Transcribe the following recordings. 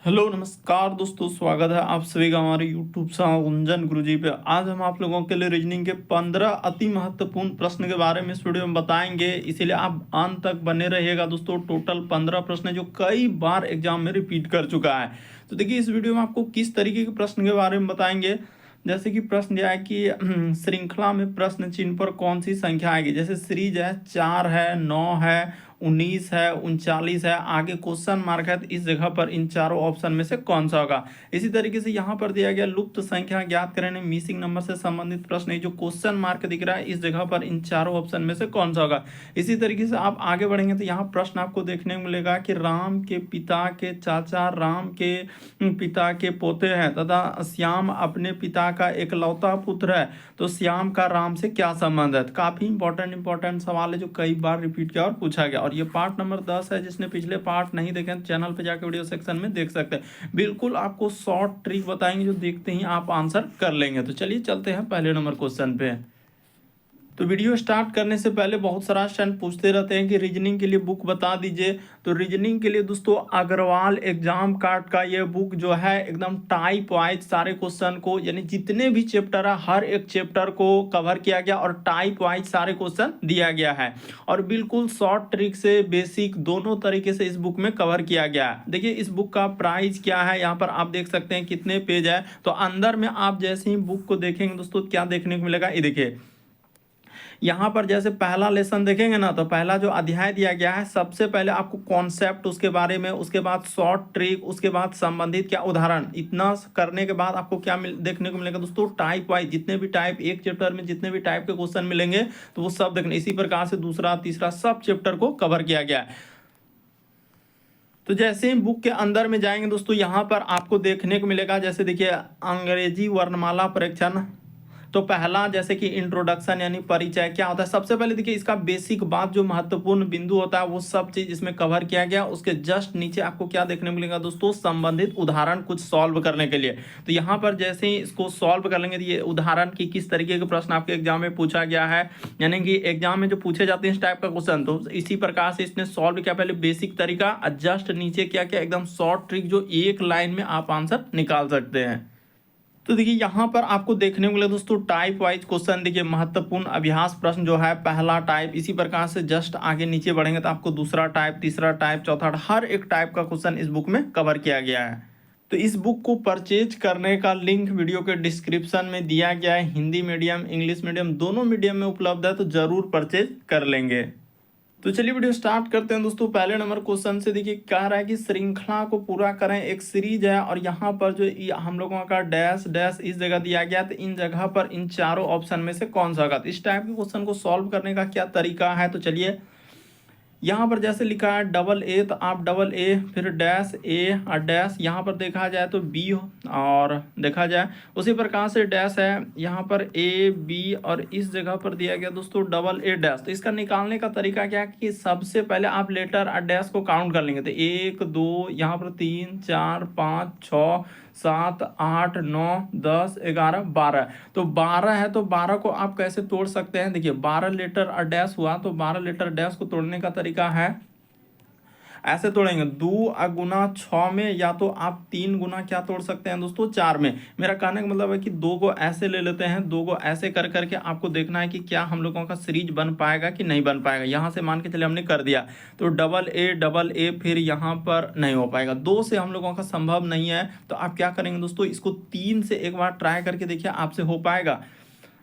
Hello नमस्कार दोस्तों, स्वागत है आप सभी का हमारे यूट्यूब चैनल गुंजन गुरुजी पे। आज हम आप लोगों के लिए रीजनिंग के 15 अति महत्वपूर्ण प्रश्न के बारे में इस वीडियो में बताएंगे, इसीलिए आप अंत तक बने रहिएगा। दोस्तों टोटल 15 प्रश्न है जो कई बार एग्जाम में रिपीट कर चुका है। तो देखिए इस वीडियो में आपको किस तरीके के प्रश्न के बारे में बताएंगे। जैसे कि प्रश्न दिया है कि श्रृंखला में प्रश्न चिन्ह पर कौन सी संख्या आएगी। जैसे सीरीज है 4 है, 9 है, 19 है, 39 है, आगे क्वेश्चन मार्क है, तो इस जगह पर इन चारों ऑप्शन में से कौन सा होगा। इसी तरीके से यहाँ पर दिया गया लुप्त संख्या ज्ञात करें, मिसिंग नंबर से संबंधित प्रश्न है, जो क्वेश्चन मार्क दिख रहा है इस जगह पर इन चारों ऑप्शन में से कौन सा होगा। इसी तरीके से आप आगे बढ़ेंगे तो यहाँ प्रश्न आपको देखने को मिलेगा कि राम के पिता के चाचा राम के पिता के पोते हैं तथा श्याम अपने पिता का एकलौता पुत्र है, तो श्याम का राम से क्या संबंध है। काफी इंपॉर्टेंट सवाल है जो कई बार रिपीट किया और पूछा गया। और ये पार्ट नंबर 10 है, जिसने पिछले पार्ट नहीं देखे चैनल पे जाकर वीडियो सेक्शन में देख सकते हैं। बिल्कुल आपको शॉर्ट ट्रिक बताएंगे जो देखते ही आप आंसर कर लेंगे। तो चलिए चलते हैं पहले नंबर क्वेश्चन पे। तो वीडियो स्टार्ट करने से पहले बहुत सारा स्टूडेंट पूछते रहते हैं कि रीजनिंग के लिए बुक बता दीजिए। तो रीजनिंग के लिए दोस्तों अग्रवाल एग्जाम कार्ड का ये बुक जो है एकदम टाइप वाइज सारे क्वेश्चन को, यानी जितने भी चैप्टर है हर एक चैप्टर को कवर किया गया और टाइप वाइज सारे क्वेश्चन दिया गया है। और बिल्कुल शॉर्ट ट्रिक से बेसिक दोनों तरीके से इस बुक में कवर किया गया है। देखिए इस बुक का प्राइस क्या है, यहाँ पर आप देख सकते हैं कितने पेज है। तो अंदर में आप जैसे ही बुक को देखेंगे दोस्तों क्या देखने को मिलेगा, ये देखिए यहाँ पर जैसे पहला लेसन देखेंगे ना, तो पहला जो अध्याय दिया गया है सबसे पहले आपको कॉन्सेप्ट उसके बारे में, उसके बाद शॉर्ट ट्रिक, उसके बाद संबंधित क्या उदाहरण। इतना करने के बाद आपको क्या देखने को मिलेगा दोस्तों, टाइप वाइज जितने भी टाइप एक चैप्टर में जितने भी टाइप के क्वेश्चन मिलेंगे तो वो सब देखने। इसी प्रकार से दूसरा तीसरा सब चैप्टर को कवर किया गया है। तो जैसे ही बुक के अंदर में जाएंगे दोस्तों यहाँ पर आपको देखने को मिलेगा, जैसे देखिए अंग्रेजी वर्णमाला परीक्षण। तो पहला जैसे कि इंट्रोडक्शन यानी परिचय क्या होता है, सबसे पहले देखिए इसका बेसिक बात जो महत्वपूर्ण बिंदु होता है वो सब चीज इसमें कवर किया गया। उसके जस्ट नीचे आपको क्या देखने को मिलेगा दोस्तों, संबंधित उदाहरण कुछ सॉल्व करने के लिए। तो यहाँ पर जैसे ही इसको सॉल्व कर लेंगे तो ये उदाहरण की किस तरीके के प्रश्न आपके एग्जाम में पूछा गया है, यानी कि एग्जाम में जो पूछे जाते हैं इस टाइप का क्वेश्चन, तो इसी प्रकार से इसने सॉल्व किया। पहले बेसिक तरीका, जस्ट नीचे क्या क्या एकदम शॉर्ट ट्रिक जो एक लाइन में आप आंसर निकाल सकते हैं। तो देखिए यहाँ पर आपको देखने को मिले दोस्तों टाइप वाइज क्वेश्चन। देखिए महत्वपूर्ण अभ्यास प्रश्न जो है पहला टाइप, इसी प्रकार से जस्ट आगे नीचे बढ़ेंगे तो आपको दूसरा टाइप, तीसरा टाइप, चौथा, हर एक टाइप का क्वेश्चन इस बुक में कवर किया गया है। तो इस बुक को परचेज करने का लिंक वीडियो के डिस्क्रिप्शन में दिया गया है। हिंदी मीडियम इंग्लिश मीडियम दोनों मीडियम में उपलब्ध है, तो जरूर परचेज कर लेंगे। तो चलिए वीडियो स्टार्ट करते हैं दोस्तों। पहले नंबर क्वेश्चन से देखिए कह रहा है कि श्रृंखला को पूरा करें, एक सीरीज है और यहाँ पर जो हम लोगों का डैश डैश इस जगह दिया गया, तो इन जगह पर इन चारों ऑप्शन में से कौन सा होगा। तो इस टाइप के क्वेश्चन को सॉल्व करने का क्या तरीका है, तो चलिए यहाँ पर जैसे लिखा है डबल ए, तो आप डबल ए फिर डैश ए और डैश, यहाँ पर देखा जाए तो बी और देखा जाए उसी प्रकार से डैश है यहाँ पर ए बी और इस जगह पर दिया गया दोस्तों डबल ए डैश। तो इसका निकालने का तरीका क्या है कि सबसे पहले आप लेटर और डैश को काउंट कर लेंगे। तो 1 2 यहाँ पर 3 4 5 6 7 8 9 10 11 12। तो 12 है, तो 12 को आप कैसे तोड़ सकते हैं। देखिए 12 लेटर और डैश हुआ, तो 12 लेटर डैश को तोड़ने का तरीका है ऐसे तोड़ेंगे 2 गुना 6 में, या तो आप 3 गुना क्या तोड़ सकते हैं दोस्तों 4 में। मेरा कहने का मतलब है कि 2 को ऐसे ले लेते हैं, 2 को ऐसे कर करके आपको देखना है कि क्या हम लोगों का सीरीज बन पाएगा कि नहीं बन पाएगा। यहाँ से मान के चले हमने कर दिया तो डबल ए फिर यहाँ पर नहीं हो पाएगा, 2 से हम लोगों का संभव नहीं है। तो आप क्या करेंगे दोस्तों, इसको 3 से एक बार ट्राई करके देखिए आपसे हो पाएगा।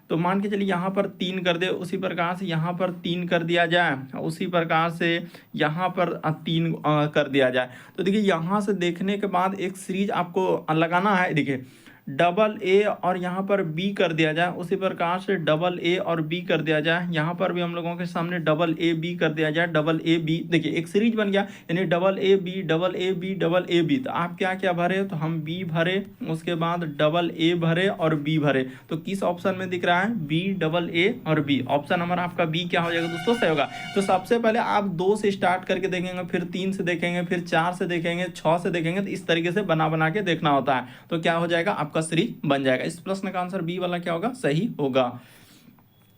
तो मान के चलिए यहाँ पर 3 कर दे, उसी प्रकार से यहाँ पर 3 कर दिया जाए, उसी प्रकार से यहाँ पर 3 कर दिया जाए। तो देखिए यहाँ से देखने के बाद एक सीरीज आपको लगाना है। देखिए डबल ए और यहाँ पर बी कर दिया जाए, उसी प्रकार से डबल ए और बी कर दिया जाए, यहाँ पर भी हम लोगों के सामने डबल ए बी कर दिया जाए, डबल ए बी। देखिए एक सीरीज बन गया, यानी double A B double A B double A B. तो आप क्या क्या भरे, तो हम बी भरे, उसके बाद डबल ए भरे और बी भरे। तो किस ऑप्शन में दिख रहा है, बी डबल ए और बी। ऑप्शन नंबर आपका बी क्या हो जाएगा दोस्तों, सही होगा। तो सबसे पहले आप 2 से स्टार्ट करके देखेंगे, फिर 3 से देखेंगे, फिर 4 से देखेंगे, 6 से देखेंगे। तो इस तरीके से बना बना के देखना होता है। तो क्या हो जाएगा, आपका सीरीज बन जाएगा। इस प्रश्न का आंसर बी वाला क्या होगा, सही होगा।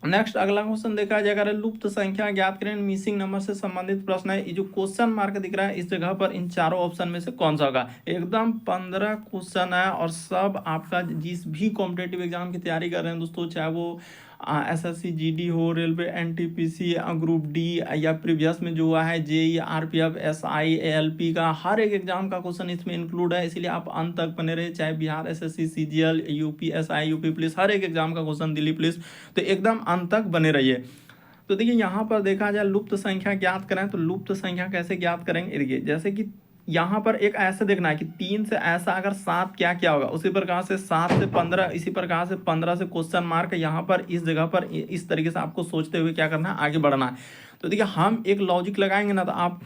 नेक्स्ट अगला क्वेश्चन देखा जाए, अगर लुप्त संख्या ज्ञात करें, मिसिंग नंबर से संबंधित प्रश्न है। ये जो क्वेश्चन मार्क दिख रहा है इस जगह पर इन चारों ऑप्शन में से कौन सा होगा। एकदम 15 क्वेश्चन है और सब आपका जिस भी कॉम्पिटेटिव एग्जाम की तैयारी कर रहे हैं दोस्तों, चाहे वो एसएससी जीडी हो, रेलवे एनटीपीसी, ग्रुप डी, या प्रीवियस में जो हुआ है जेई, आरपीएफ, एसआई, एएलपी का हर एक एग्जाम का क्वेश्चन इसमें इंक्लूड है। इसलिए आप अंत तक बने रहे, चाहे Bihar SSC, CGL, UP SI, UP police, हर एक एग्जाम का क्वेश्चन, दिल्ली पुलिस, तो एकदम अंत तक बने रहिए। तो देखिए यहाँ पर देखा जाए लुप्त संख्या ज्ञात करें, तो लुप्त संख्या कैसे ज्ञात करेंगे, देखिए जैसे कि यहाँ पर एक ऐसे देखना है कि 3 से ऐसा अगर 7 क्या क्या होगा, उसी प्रकार से 7 से 15, इसी प्रकार से 15 से क्वेश्चन मार्क, यहाँ पर इस जगह पर इस तरीके से आपको सोचते हुए क्या करना है, आगे बढ़ना है। तो देखिए हम एक लॉजिक लगाएंगे ना तो आप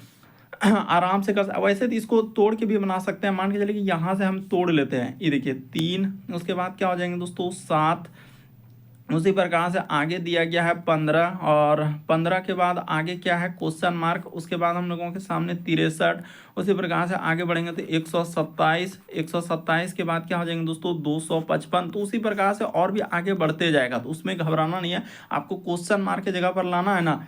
आराम से कर, वैसे तो इसको तोड़ के भी बना सकते हैं। मान के चलिए कि यहाँ से हम तोड़ लेते हैं, ये देखिए 3, उसके बाद क्या हो जाएंगे दोस्तों 7, उसी प्रकार से आगे दिया गया है 15, और 15 के बाद आगे क्या है क्वेश्चन मार्क, उसके बाद हम लोगों के सामने 63, उसी प्रकार से आगे बढ़ेंगे तो 127, 127 के बाद क्या हो जाएंगे दोस्तों 255। तो उसी प्रकार से और भी आगे बढ़ते जाएगा, तो उसमें घबराना नहीं है, आपको क्वेश्चन मार्क की जगह पर लाना है ना।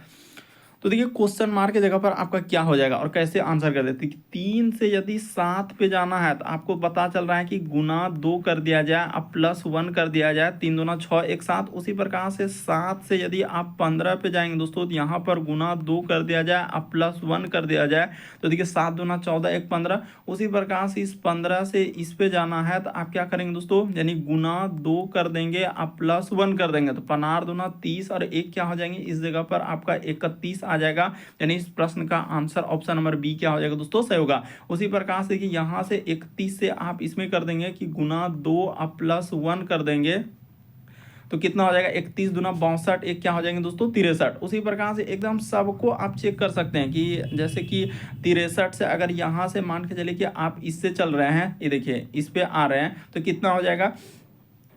तो देखिए क्वेश्चन मार्क की जगह पर आपका क्या हो जाएगा और कैसे आंसर कर देते हैं। 3 से यदि 7 पे जाना है तो आपको पता चल रहा है कि गुना 2 कर दिया जाए, अब +1 कर दिया जाए, 3 दूना 6 1 7। उसी प्रकार से 7 से यदि आप 15 पे जाएंगे दोस्तों, तो यहाँ पर गुना 2 कर दिया जाए, अब +1 कर दिया जाए, तो देखिए 7 दूना 14 1 15। उसी प्रकार से इस 15 से इस पे जाना है तो आप क्या करेंगे दोस्तों, यानी गुना 2 कर देंगे, अब +1 कर देंगे, तो 15 दूना 30 और 1 क्या हो जाएंगे, इस जगह पर आपका 31 आ जाएगा। यानी इस प्रश्न का आंसर ऑप्शन नंबर बी क्या हो जाएगा दोस्तों, सही होगा। उसी प्रकार से देखिए यहां से 31 से आप इसमें कर देंगे कि गुना 2 अब +1 कर देंगे, तो कितना हो जाएगा 31 दूना 62, एक क्या हो जाएंगे दोस्तों 63। उसी प्रकार से एकदम सबको आप चेक कर सकते हैं कि जैसे कि 63 से अगर यहाँ से मान के चलिए कि आप इससे चल रहे हैं, ये देखिए इस पे आ रहे हैं, तो कितना हो जाएगा,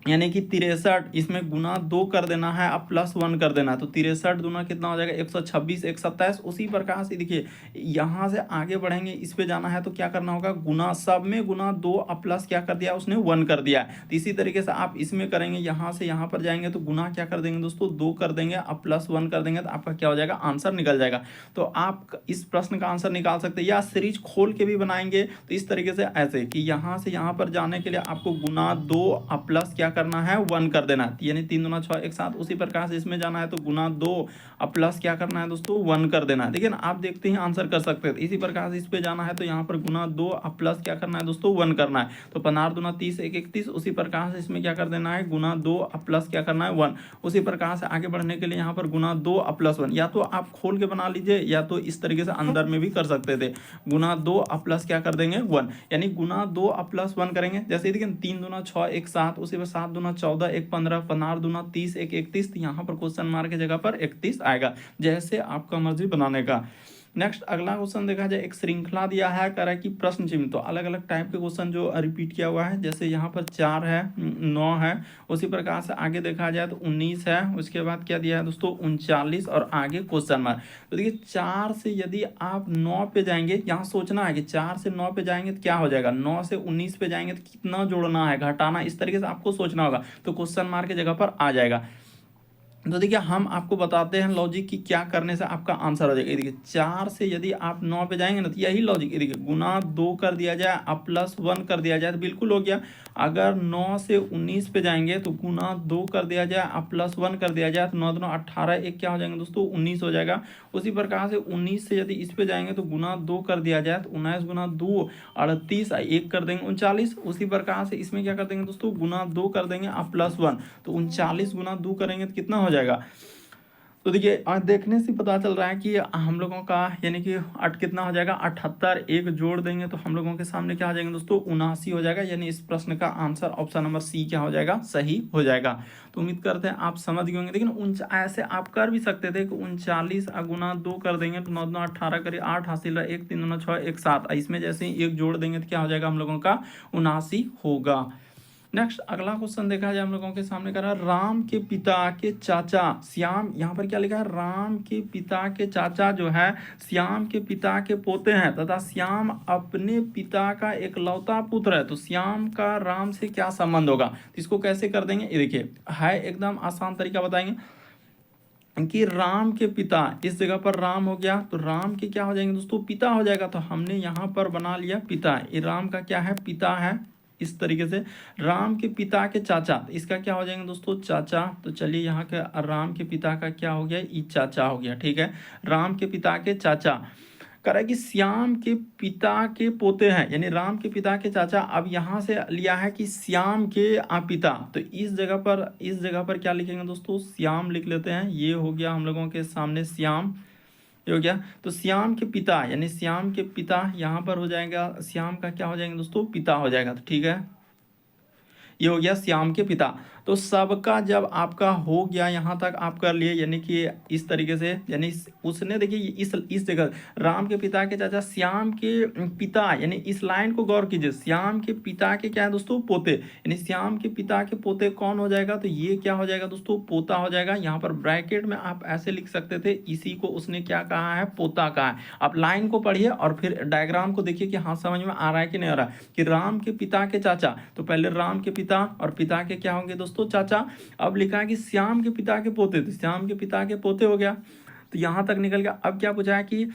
यानी कि 63, इसमें गुना 2 कर देना है, अब +1 कर देना है, तो 63 दूना कितना हो जाएगा 126 1 27। उसी प्रकार से देखिए यहाँ से आगे बढ़ेंगे, इस पे जाना है तो क्या करना होगा, गुना सब में गुना 2 अब प्लस क्या कर दिया उसने 1 कर दिया। तो इसी तरीके से आप इसमें करेंगे, यहाँ से यहाँ पर जाएंगे तो गुना क्या कर देंगे दोस्तों 2 कर देंगे, अब +1 कर देंगे, तो आपका क्या हो जाएगा आंसर निकल जाएगा। तो आप इस प्रश्न का आंसर निकाल सकते हैं, या सीरीज खोल के भी बनाएंगे तो इस तरीके से ऐसे कि यहाँ से यहाँ पर जाने के लिए आपको गुना 2 अब प्लस क्या करना है 1 कर देना है, यानी 3 दूना 6 1 7। उसी प्रकार से इसमें जाना है तो गुना 2 अब प्लस क्या करना है दोस्तों 1 कर देना है। देखिए ना आप देखते ही आंसर कर सकते हैं। इसी प्रकार से इस पे जाना है तो यहाँ पर गुना 2 अब प्लस क्या करना है दोस्तों 1 करना है, तो 15 दूना 30 1 31। उसी प्रकार से इसमें क्या कर देना है गुना 2 अब प्लस क्या करना है 1। उसी प्रकार से आगे बढ़ने के लिए यहाँ पर गुना 2 अब +1, या तो आप खोल के बना लीजिए या तो इस तरीके से अंदर में भी कर सकते थे। गुना 2 अब प्लस क्या कर देंगे 1, यानी गुना 2 अब +1 करेंगे। जैसे देखिए 3 दूना 6 1 7, उसी पर 7 दूना 14 1 15, 15 दूना 30 1 31। तो यहाँ पर क्वेश्चन मार्क की जगह पर 31 आएगा, जैसे आपका मर्जी बनाने का। नेक्स्ट अगला क्वेश्चन देखा जाए, एक श्रृंखला दिया है, कह रहा है कि प्रश्न चिन्ह, तो अलग अलग टाइप के क्वेश्चन जो रिपीट किया हुआ है, जैसे यहाँ पर 4 है 9 है, उसी प्रकार से आगे देखा जाए तो 19 है, उसके बाद क्या दिया है दोस्तों 39 और आगे क्वेश्चन मार्क। तो देखिए 4 से यदि आप 9 पे जाएंगे, यहाँ सोचना है कि 4 से 9 पे जाएंगे तो क्या हो जाएगा, 9 से 19 पे जाएंगे तो कितना जोड़ना है घटाना, इस तरीके से आपको सोचना होगा, तो क्वेश्चन मार्क की जगह पर आ जाएगा। तो देखिए हम आपको बताते हैं लॉजिक की क्या करने से आपका आंसर हो जाएगा। देखिए 4 से यदि आप 9 पे जाएंगे ना तो यही लॉजिक, देखिए गुना 2 कर दिया जाए अब +1 कर दिया जाए तो बिल्कुल हो गया। अगर 9 से 19 पे जाएंगे तो गुना 2 कर दिया जाए अब +1 कर दिया जाए, तो 9 दूना 18 एक क्या हो जाएंगे दोस्तों 19 हो जाएगा। उसी प्रकार से 19 से यदि इस पे जाएंगे तो गुना 2 कर दिया जाए, तो 19 गुना 2 38, एक कर देंगे 39। उसी प्रकार से इसमें क्या कर देंगे दोस्तों गुना 2 कर देंगे अब +1, तो 39 गुना 2 करेंगे तो कितना हो जाएगा। तो देखिए आज देखने से पता चल रहा है कि हम लोगों का यानी कि कितना हो जाएगा 78, एक जोड़ देंगे तो हम लोगों के सामने क्या हो जाएंगे दोस्तों 79 हो जाएगा। यानी इस प्रश्न का आंसर ऑप्शन नंबर सी क्या हो जाएगा, सही हो जाएगा। तो उम्मीद करते हैं आप समझ गए होंगे। लेकिन ऐसे आप कर भी सकते थे कि 39 गुना 2 कर देंगे तो 9 दूना 18 करिए 8 हासिल रहा, 1 3 दूना 6 1 7, इसमें जैसे ही एक जोड़ देंगे तो क्या हो जाएगा हम लोगों का 79 होगा। नेक्स्ट अगला क्वेश्चन देखा जाए हम लोगों के सामने कर रहा है, राम के पिता के चाचा श्याम, यहाँ पर क्या लिखा है राम के पिता के चाचा जो है श्याम के पिता के पोते हैं तथा श्याम अपने पिता का एकलौता पुत्र है, तो श्याम का राम से क्या संबंध होगा। तो इसको कैसे कर देंगे, ये देखिए है एकदम आसान तरीका बताएंगे। कि राम के पिता, इस जगह पर राम हो गया तो राम के क्या हो जाएंगे दोस्तों, पिता हो जाएगा। तो हमने यहाँ पर बना लिया पिता, ये राम का क्या है, पिता है। इस तरीके से राम के पिता के चाचा, तो इसका क्या हो जाएंगे दोस्तों, चाचा। तो चलिए यहाँ के राम के पिता का क्या हो गया, ई चाचा हो गया, ठीक है। राम के पिता के चाचा, कह रहा है कि श्याम के पिता के पोते हैं, यानी राम के पिता के चाचा। अब यहाँ से लिया है कि श्याम के पिता, तो इस जगह पर क्या लिखेंगे दोस्तों, श्याम लिख लेते हैं। ये हो गया हम लोगों के सामने श्याम, ये हो गया। तो श्याम के पिता, यानी श्याम के पिता यहाँ पर हो जाएगा, श्याम का क्या हो जाएंगे दोस्तों, पिता हो जाएगा। तो ठीक है, ये हो गया श्याम के पिता। तो सबका जब आपका हो गया यहाँ तक आप कर लिए, यानी कि इस तरीके से, यानी उसने देखिए इस जगह राम के पिता के चाचा श्याम के पिता, यानी इस लाइन को गौर कीजिए, श्याम के पिता के क्या है दोस्तों, पोते, यानी श्याम के पिता के पोते कौन हो जाएगा, तो ये क्या हो जाएगा दोस्तों, पोता हो जाएगा। यहाँ पर ब्रैकेट में आप ऐसे लिख सकते थे, इसी को उसने क्या कहा है, पोता कहा है। आप लाइन को पढ़िए और फिर डायग्राम को देखिए कि हाँ समझ में आ रहा है कि नहीं आ रहा है। कि राम के पिता के चाचा, तो पहले राम के पिता और पिता के क्या होंगे दोस्तों, चाचा। अब लिखा है कि श्याम के पिता के पोते, तो श्याम के पिता के पोते हो गया। तो यहां तक निकल गया। अब क्या पूछा है कि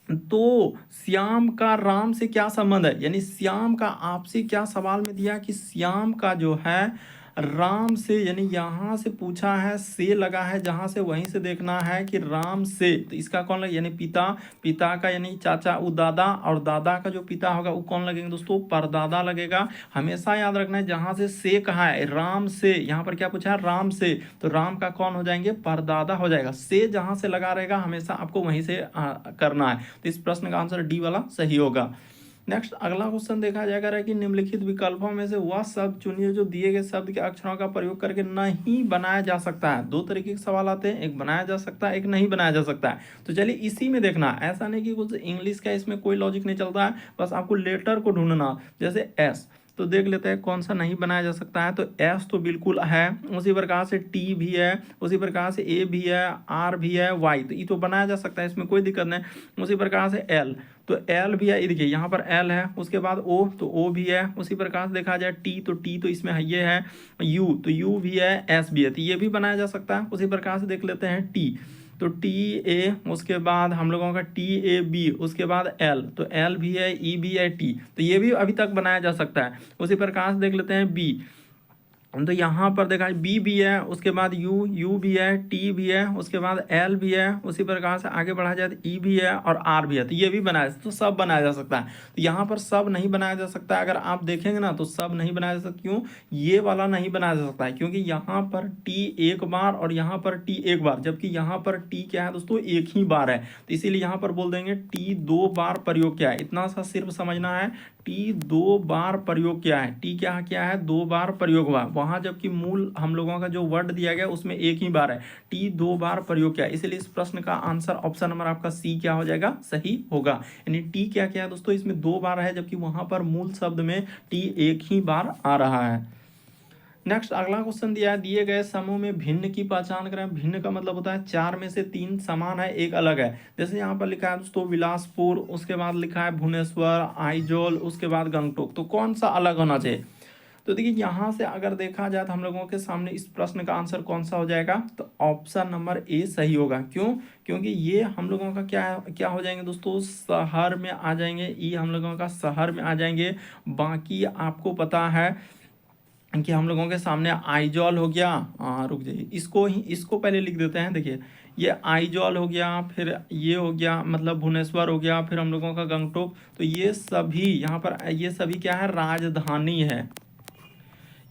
तो श्याम का राम से क्या संबंध है, यानी श्याम का आपसे क्या सवाल में दिया कि श्याम का जो है राम से, यानी यहाँ से पूछा है, से लगा है जहाँ से, वहीं से देखना है कि राम से, तो इसका कौन लगे, यानी पिता, पिता का यानी चाचा वो दादा, और दादा का जो पिता होगा वो कौन लगेंगे दोस्तों, परदादा लगेगा। हमेशा याद रखना है जहाँ से कहा है राम से, यहाँ पर क्या पूछा है, राम से, तो राम का कौन हो जाएंगे, परदादा हो जाएगा। से जहाँ से लगा रहेगा हमेशा आपको वहीं से करना है। तो इस प्रश्न का आंसर डी वाला सही होगा। नेक्स्ट अगला क्वेश्चन देखा जाएगा कि निम्नलिखित विकल्पों में से वह शब्द चुनिए जो दिए गए शब्द के अक्षरों का प्रयोग करके नहीं बनाया जा सकता है। दो तरीके के सवाल आते हैं, एक बनाया जा सकता है, एक नहीं बनाया जा सकता है। तो चलिए इसी में देखना, ऐसा नहीं कि कुछ इंग्लिश का इसमें कोई लॉजिक नहीं चलता है, बस आपको लेटर को ढूंढना। जैसे एस, तो देख लेते हैं कौन सा नहीं बनाया जा सकता है। तो एस तो बिल्कुल है, उसी प्रकार से टी भी है, उसी प्रकार से ए भी है, आर भी है, वाई, तो ये तो बनाया जा सकता है, इसमें कोई दिक्कत नहीं। उसी प्रकार से एल, तो एल भी है, ये देखिए यहाँ पर एल है, उसके बाद ओ, तो ओ भी है। उसी प्रकार से देखा जाए टी, तो टी तो इसमें ये है, यू, तो यू भी है, एस भी है, तो ये भी बनाया जा सकता है। उसी प्रकार से देख लेते हैं टी, तो टी ए, उसके बाद हम लोगों का टी ए बी, उसके बाद एल, तो एल भी है, ई भी है, टी, तो ये भी अभी तक बनाया जा सकता है। उसी प्रकार से देख लेते हैं बी, तो यहाँ पर देखा बी भी है, उसके बाद यू, यू भी है, टी भी है, उसके बाद एल भी है। उसी प्रकार से आगे बढ़ा जाए तो ई भी है और आर भी है, तो ये भी बनाया, तो सब बनाया जा सकता है। तो यहाँ पर सब नहीं बनाया जा सकता है, अगर आप देखेंगे ना तो सब नहीं बनाया जा सकता। क्यों, ये वाला नहीं बनाया जा सकता है क्योंकि यहाँ पर टी एक बार और यहाँ पर टी एक बार, जबकि यहाँ पर टी क्या है दोस्तों, एक ही बार है। तो इसीलिए यहाँ पर बोल देंगे टी दो बार प्रयोग किया है, इतना सा सिर्फ समझना है। टी दो बार प्रयोग किया है, टी क्या क्या है, दो बार प्रयोग हुआ वहां, जबकि मूल हम लोगों का जो वर्ड दिया गया उसमें एक ही बार है। टी दो बार प्रयोग किया, इसलिए इस प्रश्न का आंसर ऑप्शन नंबर आपका सी क्या हो जाएगा, सही होगा। यानी टी क्या क्या है दोस्तों, इसमें दो बार है, जबकि वहां पर मूल शब्द में टी एक ही बार आ रहा है। नेक्स्ट अगला क्वेश्चन दिया है, दिए गए समूह में भिन्न की पहचान करें। भिन्न का मतलब होता है चार में से तीन समान है, एक अलग है। जैसे यहाँ पर लिखा है दोस्तों बिलासपुर, उसके बाद लिखा है भुवनेश्वर, आइजोल, उसके बाद गंगटोक, तो कौन सा अलग होना चाहिए। तो देखिए यहाँ से अगर देखा जाए तो हम लोगों के सामने इस प्रश्न का आंसर कौन सा हो जाएगा, तो ऑप्शन नंबर ए सही होगा। क्यों, क्योंकि ये हम लोगों का क्या हो जाएंगे दोस्तों, शहर में आ जाएंगे, ये हम लोगों का शहर में आ जाएंगे। बाकी आपको पता है कि हम लोगों के सामने आइजॉल हो गया, रुक जाइए, इसको पहले लिख देते हैं। देखिए ये आइजॉल हो गया, फिर ये हो गया मतलब भुवनेश्वर हो गया, फिर हम लोगों का गंगटोक, तो ये सभी यहाँ पर ये सभी क्या है, राजधानी है।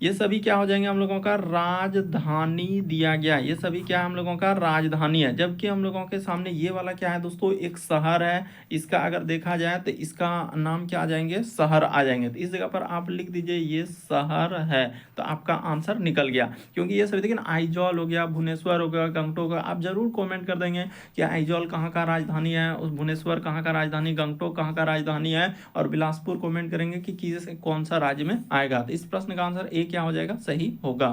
ये सभी क्या हो जाएंगे, हम लोगों का राजधानी दिया गया, ये सभी क्या है, हम लोगों का राजधानी है। जबकि हम लोगों के सामने ये वाला क्या है दोस्तों, एक शहर है। इसका अगर देखा जाए तो इसका नाम क्या आ जाएंगे, शहर आ जाएंगे। तो इस जगह पर आप लिख दीजिए ये शहर है, तो आपका आंसर निकल गया। क्योंकि ये सभी देखिए ना, आइजॉल हो गया, भुवनेश्वर हो गया, गंगटोक, आप जरूर कॉमेंट कर देंगे कि आइजॉल कहाँ का राजधानी है, उस भुवनेश्वर कहाँ का राजधानी, गंगटोक कहाँ का राजधानी है, और बिलासपुर कॉमेंट करेंगे कि किस कौन सा राज्य में आएगा। तो इस प्रश्न का आंसर ए क्या हो जाएगा, सही होगा।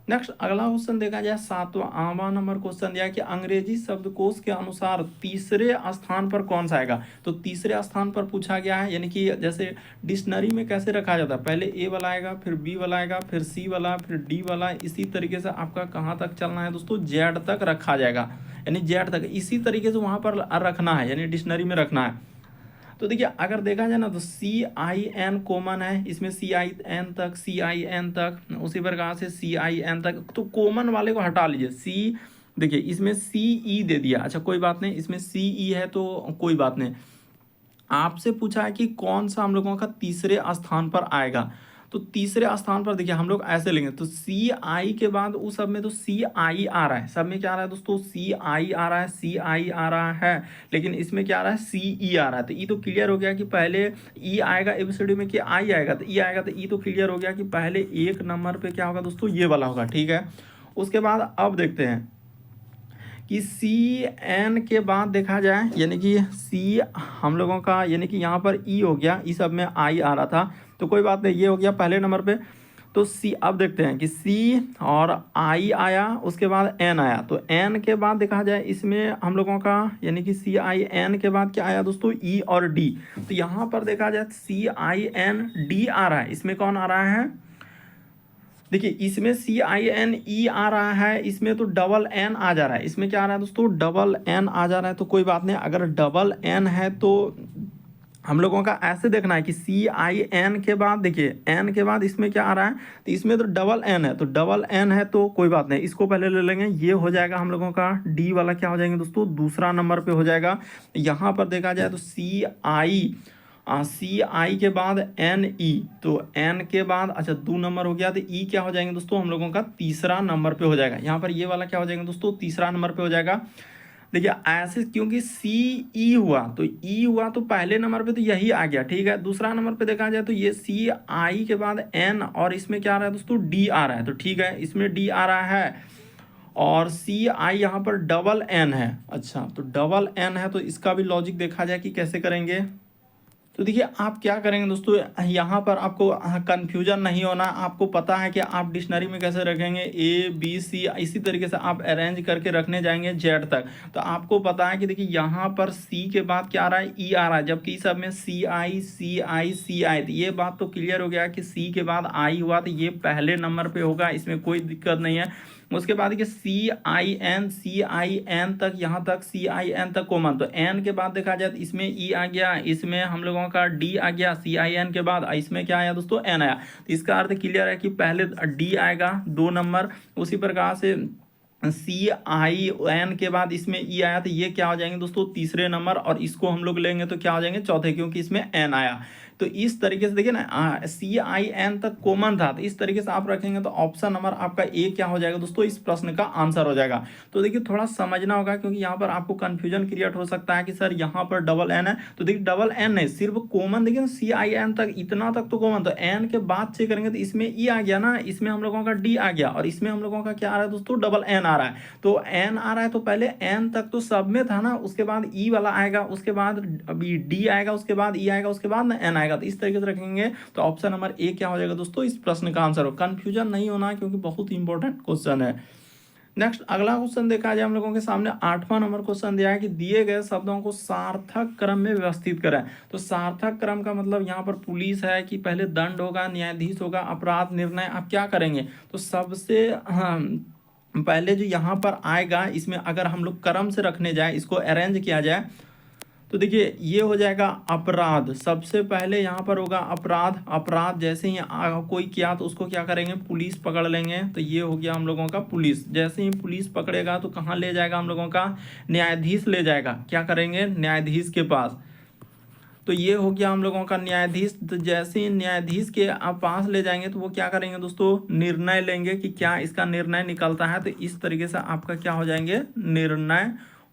नेक्स्ट अगला क्वेश्चन देखा जाए 7वां नंबर क्वेश्चन दिया है कि अंग्रेजी शब्दकोश के अनुसार तीसरे स्थान पर कौन सा आएगा। तो तीसरे स्थान पर पूछा गया है, यानी कि जैसे डिक्शनरी में कैसे रखा जाता है, पहले ए वाला आएगा, फिर बी वाला आएगा, फिर सी वाला, फिर डी वाला, इसी तरीके से आपका कहाँ तक चलना है दोस्तों, जेड तक रखा जाएगा, यानी जेड तक इसी तरीके से वहाँ पर रखना है, यानी डिक्शनरी में रखना है। तो देखिए अगर देखा जाए ना तो सी आई एन कॉमन है, इसमें सी आई एन तक, सी आई एन तक, उसी प्रकार से सी आई एन तक, तो कॉमन वाले को हटा लीजिए। सी देखिए इसमें सी ई दे दिया, अच्छा कोई बात नहीं, इसमें सी ई है तो कोई बात नहीं। आपसे पूछा है कि कौन सा हम लोगों का तीसरे स्थान पर आएगा। तो तीसरे स्थान पर देखिए हम लोग ऐसे लेंगे, तो सी आई के बाद उस सब में तो सी आई आ रहा है, सब में क्या आ रहा है दोस्तों, सी आई आ रहा है, सी आई आ रहा है, लेकिन इसमें क्या आ रहा है, सी ई आ रहा है। तो ई तो क्लियर हो गया कि पहले ई आएगा एबीसीडी में कि आई आएगा, तो ई आएगा, तो ई तो क्लियर हो गया कि पहले एक नंबर पे क्या होगा दोस्तों, ये वाला होगा, ठीक है। उसके बाद अब देखते हैं कि सी एन के बाद देखा जाए, यानी कि सी हम लोगों का, यानी कि यहाँ पर ई हो गया, ई सब में आई आ रहा था, तो कोई बात नहीं, ये हो गया पहले नंबर पे। तो सी अब देखते हैं कि सी और आई आया, उसके बाद एन आया, तो एन के बाद देखा जाए इसमें हम लोगों का, यानी कि सी आई एन के बाद क्या आया दोस्तों, ई और डी। तो यहाँ पर देखा जाए सी आई एन डी आ रहा है, इसमें कौन आ रहा है, देखिए इसमें सी आई एन ई आ रहा है, इसमें तो डबल एन आ जा रहा है, इसमें क्या आ रहा है दोस्तों, डबल एन आ जा रहा है। तो कोई बात नहीं, अगर डबल एन है तो हम लोगों का ऐसे देखना है कि सी आई एन के बाद, देखिए एन के बाद इसमें क्या आ रहा है, तो इसमें तो डबल एन है, तो डबल एन है तो कोई बात नहीं, इसको पहले ले लेंगे, ये हो जाएगा हम लोगों का डी वाला क्या हो जाएंगे दोस्तों, दूसरा नंबर पे हो जाएगा। यहाँ पर देखा जाए तो सी आई के बाद एन ई, तो एन के बाद अच्छा 2 नंबर हो गया, तो ई क्या हो जाएंगे दोस्तों, हम लोगों का तीसरा नंबर पे हो जाएगा। यहाँ पर ये वाला क्या हो जाएगा दोस्तों, तीसरा नंबर पे हो जाएगा। देखिए ऐसे क्योंकि सी ई हुआ, तो ई हुआ तो पहले नंबर पे तो यही आ गया, ठीक है। दूसरा नंबर पे देखा जाए तो ये सी आई के बाद एन, और इसमें क्या आ रहा है दोस्तों, डी आ रहा है, तो ठीक है इसमें डी आ रहा है, और सी आई यहाँ पर डबल एन है, अच्छा तो डबल एन है, तो इसका भी लॉजिक देखा जाए कि कैसे करेंगे। तो देखिए आप क्या करेंगे दोस्तों, यहाँ पर आपको कंफ्यूजन नहीं होना, आपको पता है कि आप डिक्शनरी में कैसे रखेंगे, ए बी सी, इसी तरीके से आप अरेंज करके रखने जाएंगे जेड तक। तो आपको पता है कि देखिए यहाँ पर सी के बाद क्या आ रहा है, ई आ रहा है, जबकि सब में सी आई सी आई सी आई, तो ये बात तो क्लियर हो गया कि सी के बाद आई हुआ तो ये पहले नंबर पे होगा, इसमें कोई दिक्कत नहीं है। उसके बाद देखिए सी आई एन तक, यहाँ तक सी आई एन तक कॉमन, तो एन के बाद देखा जाए तो इसमें ई आ गया, इसमें हम लोगों का डी आ गया, सी आई एन के बाद इसमें क्या आया दोस्तों, एन आया। तो इसका अर्थ क्लियर है कि पहले डी आएगा 2 नंबर, उसी प्रकार से सी आई एन के बाद इसमें ई आया, तो ये क्या हो जाएंगे दोस्तों, तीसरे नंबर, और इसको हम लोग लेंगे तो क्या हो जाएंगे, चौथे, क्योंकि इसमें एन आया। तो इस तरीके से देखिए ना, सी आई एन तक कॉमन था, तो इस तरीके से आप रखेंगे तो ऑप्शन नंबर आपका ए क्या हो जाएगा दोस्तों, इस प्रश्न का आंसर हो जाएगा। तो देखिए थोड़ा समझना होगा, क्योंकि यहाँ पर आपको कंफ्यूजन क्रिएट हो सकता है कि सर यहाँ पर डबल एन है, तो देखिए डबल एन नहीं, सिर्फ कॉमन, देखिए सी आई एन तक, इतना तक तो कॉमन, तो एन के बाद चेक करेंगे तो इसमें ई आ गया ना, इसमें हम लोगों का डी आ गया, और इसमें हम लोगों का क्या आ रहा है दोस्तों, डबल एन आ रहा है। तो एन आ रहा है तो पहले एन तक तो सब में था ना, उसके बाद ई वाला आएगा, उसके बाद अभी डी आएगा, उसके बाद ई आएगा, उसके बाद ना एन आएगा, तो इस तरीके से रखेंगे। तो ऑप्शन नंबर ए क्या हो जाएगा दोस्तों, इस प्रश्न का आंसर हो। कंफ्यूजन नहीं होना, क्योंकि बहुत ही इंपॉर्टेंट क्वेश्चन है। नेक्स्ट अगला क्वेश्चन देखा जाए हम लोगों के सामने 8वां नंबर क्वेश्चन दिया है कि दिए गए शब्दों को सार्थक क्रम में व्यवस्थित करें। तो सार्थक क्रम का मतलब यहाँ पर पुलिस है कि पहले दंड होगा, न्यायाधीश होगा, अपराध, निर्णय, आप क्या करेंगे, तो सबसे पहले जो यहाँ पर आएगा, इसमें अगर हम लोग क्रम से रखने जाए, इसको अरेंज किया जाए, तो देखिए ये हो जाएगा अपराध, सबसे पहले यहाँ पर होगा अपराध। अपराध जैसे ही कोई किया तो उसको क्या करेंगे, पुलिस पकड़ लेंगे, तो ये हो गया हम लोगों का पुलिस। जैसे ही पुलिस पकड़ेगा तो कहाँ ले जाएगा हम लोगों का, न्यायाधीश ले जाएगा, क्या करेंगे, न्यायाधीश के पास। तो ये हो गया हम लोगों का न्यायाधीश। तो जैसे ही न्यायाधीश के आप पास ले जाएंगे तो वो क्या करेंगे दोस्तों, निर्णय लेंगे कि क्या इसका निर्णय निकलता है। तो इस तरीके से आपका क्या हो जाएंगे, निर्णय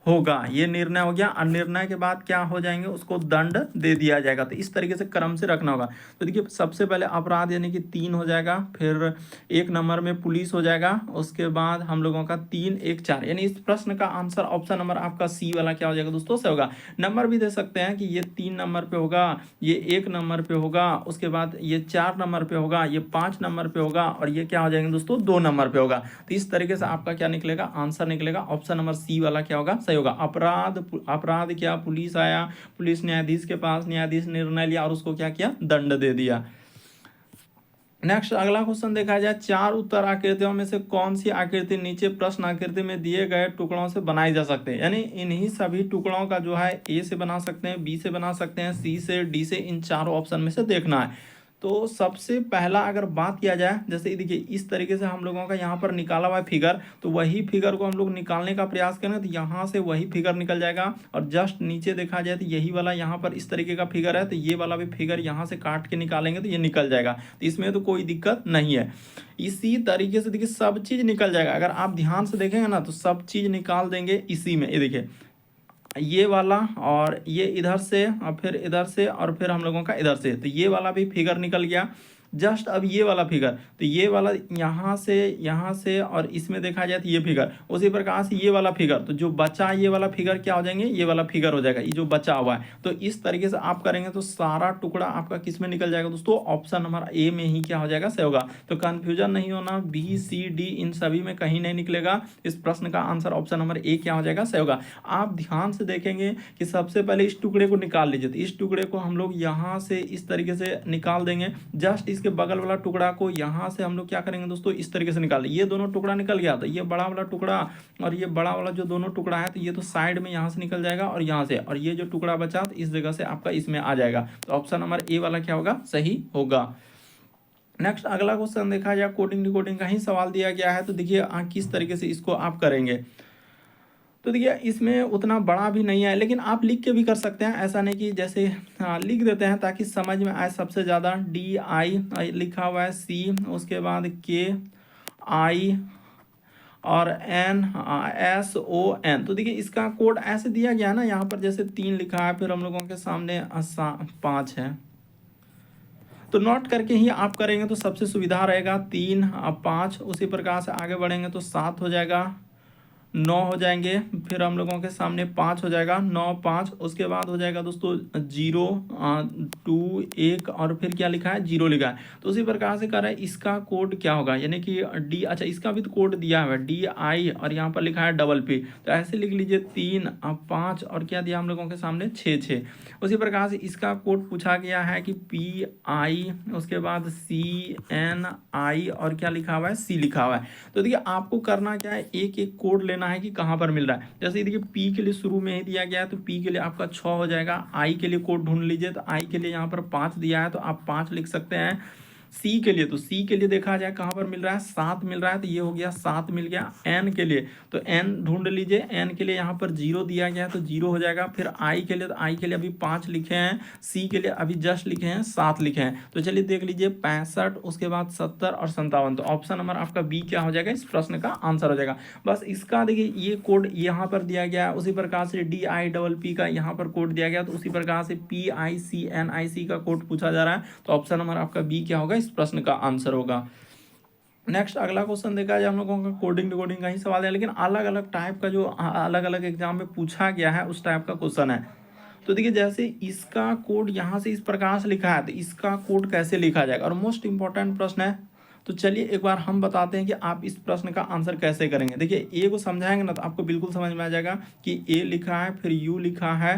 होगा। ये निर्णय हो गया, और निर्णय के बाद क्या हो जाएंगे, उसको दंड दे दिया जाएगा। तो इस तरीके से क्रम से रखना होगा। तो देखिए सबसे पहले अपराध यानी कि 3 हो जाएगा, फिर 1 नंबर में पुलिस हो जाएगा, उसके बाद हम लोगों का 3 1 4, यानी इस प्रश्न का आंसर ऑप्शन नंबर आपका सी वाला क्या हो जाएगा दोस्तों, से होगा। नंबर भी दे सकते हैं कि ये 3 नंबर पे होगा, ये 1 नंबर पे होगा, उसके बाद ये 4 नंबर पे होगा, ये 5 नंबर पे होगा, और ये क्या हो जाएंगे दोस्तों, 2 नंबर पे होगा। तो इस तरीके से आपका क्या निकलेगा, आंसर निकलेगा ऑप्शन नंबर सी वाला क्या होगा, सही होगा। अपराध, अपराध क्या, पुलिस आया, पुलिस न्यायाधीश के पास, न्यायाधीश निर्णय लिया और उसको क्या किया, दंड दे दिया। नेक्स्ट अगला क्वेश्चन देखा जाए, 4 उत्तर आकृतियों में से कौन सी आकृति नीचे प्रश्न आकृति में दिए गए टुकड़ों से बनाई जा सकते हैं, यानी इन्हीं सभी टुकड़ों का जो है ए से बना सकते हैं, बी से बना सकते हैं, सी से, डी से, इन चारों ऑप्शन में से देखना है। तो सबसे पहला अगर बात किया जाए, जैसे देखिए इस तरीके से हम लोगों का यहाँ पर निकाला हुआ है फिगर, तो वही फिगर को हम लोग निकालने का प्रयास करें तो यहाँ से वही फिगर निकल जाएगा, और जस्ट नीचे देखा जाए तो यही वाला यहाँ पर इस तरीके का फिगर है, तो ये वाला भी फिगर यहाँ से काट के निकालेंगे तो ये निकल जाएगा। तो इसमें तो कोई दिक्कत नहीं है। इसी तरीके से देखिए सब चीज़ निकल जाएगा, अगर आप ध्यान से देखेंगे ना तो सब चीज़ निकाल देंगे इसी में। ये देखिए ये वाला, और ये इधर से, और फिर इधर से, और फिर हम लोगों का इधर से, तो ये वाला भी फिगर निकल गया। जस्ट अब ये वाला फिगर, तो ये वाला यहाँ से और इसमें देखा जाए तो ये फिगर, उसी प्रकार से ये वाला फिगर, तो जो बचा ये वाला फिगर क्या हो जाएंगे, ये वाला फिगर हो जाएगा, ये जो बचा हुआ है। तो इस तरीके से आप करेंगे तो सारा टुकड़ा आपका किस में निकल जाएगा दोस्तों, ऑप्शन नंबर ए में ही क्या हो जाएगा, सही होगा। तो कंफ्यूजन नहीं होना, बी सी डी इन सभी में कहीं नहीं निकलेगा, इस प्रश्न का आंसर ऑप्शन नंबर ए क्या हो जाएगा, सही होगा। आप ध्यान से देखेंगे कि सबसे पहले इस टुकड़े को निकाल लीजिए, तो इस टुकड़े को हम लोग यहाँ से इस तरीके से निकाल देंगे। जस्ट इसके बगल वाला टुकड़ा को यहाँ से हम लोग क्या करेंगे दोस्तों, इस तरीके से निकाल, ये दोनों टुकड़ा निकल गया, तो ये बड़ा वाला टुकड़ा और ये बड़ा वाला जो दोनों टुकड़ा है, तो ये तो साइड में यहाँ से निकल जाएगा और यहाँ से, और ये जो टुकड़ा बचा तो इस जगह से आपका इसमें आ जाएगा। तो ऑप्शन नंबर ए वाला क्या होगा, सही होगा। नेक्स्ट अगला क्वेश्चन देखा जाए, कोडिंग डिकोडिंग का ही सवाल दिया गया है। तो देखिए किस तरीके से इसको आप करेंगे। तो देखिए इसमें उतना बड़ा भी नहीं है, लेकिन आप लिख के भी कर सकते हैं, ऐसा नहीं कि जैसे लिख देते हैं ताकि समझ में आए। सबसे ज़्यादा डी आई लिखा हुआ है, सी, उसके बाद के आई और एन एस ओ एन। तो देखिए इसका कोड ऐसे दिया गया है ना, यहाँ पर जैसे 3 लिखा है, फिर हम लोगों के सामने 5 है, तो नोट करके ही आप करेंगे तो सबसे सुविधा रहेगा। 3 5, उसी प्रकार से आगे बढ़ेंगे तो 7 हो जाएगा, 9 हो जाएंगे, फिर हम लोगों के सामने 5 हो जाएगा, 9 5, उसके बाद हो जाएगा दोस्तों 0 2 1, और फिर क्या लिखा है, 0 लिखा है। तो उसी प्रकार से कर रहा है, इसका कोड क्या होगा, यानी कि डी, अच्छा इसका भी तो कोड दिया हुआ है, डी आई, और यहाँ पर लिखा है डबल पी, तो ऐसे लिख लीजिए 3 5, और क्या दिया हम लोगों के सामने 6 6। उसी प्रकार से इसका कोड पूछा गया है कि पी आई, उसके बाद सी एन आई, और क्या लिखा हुआ है, सी लिखा हुआ है। तो देखिए आपको करना क्या है, एक एक कोड लेना है कि कहाँ पर मिल रहा है। जैसे देखिए पी के लिए शुरू में ही दिया गया है, तो पी के लिए आपका 6 हो जाएगा। आई के लिए कोड ढूंढ लीजिए, तो आई के लिए यहाँ पर 5 दिया है, तो आप 5 लिख सकते हैं। सी के लिए, तो सी के लिए देखा जाए कहाँ पर मिल रहा है, 7 मिल रहा है, तो ये हो गया 7 मिल गया। एन के लिए, तो एन ढूंढ लीजिए, एन के लिए यहाँ पर 0 दिया गया है, तो 0 हो जाएगा। फिर आई के लिए, तो आई के लिए अभी 5 लिखे हैं, सी के लिए अभी जस्ट लिखे हैं 7 लिखे हैं। तो चलिए देख लीजिए 65, उसके बाद 70 और 57, तो ऑप्शन नंबर आपका बी क्या हो जाएगा, इस प्रश्न का आंसर हो जाएगा। बस इसका देखिए ये कोड यहाँ पर दिया गया है, उसी प्रकार से डी आई डबल पी का यहाँ पर कोड दिया गया, तो उसी प्रकार से पी आई सी एन आई सी का कोड पूछा जा रहा है, तो ऑप्शन नंबर आपका बी क्या होगा, इस प्रश्न का आंसर होगा। नेक्स्ट अगला क्वेश्चन देखा जाए, हम लोगों का कोडिंग डिकोडिंग का ही सवाल है, लेकिन अलग अलग टाइप का, जो अलग अलग एग्जाम में पूछा गया है उस टाइप का क्वेश्चन है। तो देखिए जैसे इसका कोड यहाँ से इस प्रकार से लिखा है, तो इसका कोड कैसे लिखा जाएगा, और मोस्ट इंपॉर्टेंट प्रश्न है। तो चलिए एक बार हम बताते हैं कि आप इस प्रश्न का आंसर कैसे करेंगे। देखिए ए को समझाएंगे ना तो आपको बिल्कुल समझ में आ जाएगा कि ए लिखा है, फिर यू लिखा है,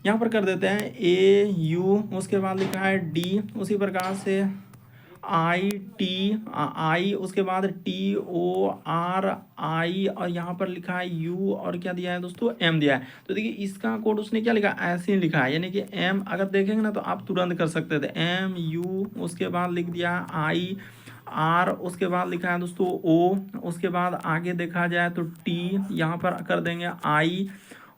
यहाँ पर कर देते हैं ए यू, उसके बाद लिखा है डी, उसी प्रकार से आई टी आई, उसके बाद टी ओ आर आई, और यहाँ पर लिखा है यू, और क्या दिया है दोस्तों, एम दिया है। तो देखिए इसका कोड उसने क्या लिखा, ऐसे ही लिखा है, यानी कि एम अगर देखेंगे ना तो आप तुरंत कर सकते थे, एम यू, उसके बाद लिख दिया आई आर, उसके बाद लिखा है दोस्तों ओ, उसके बाद आगे देखा जाए तो टी, यहाँ पर कर देंगे आई,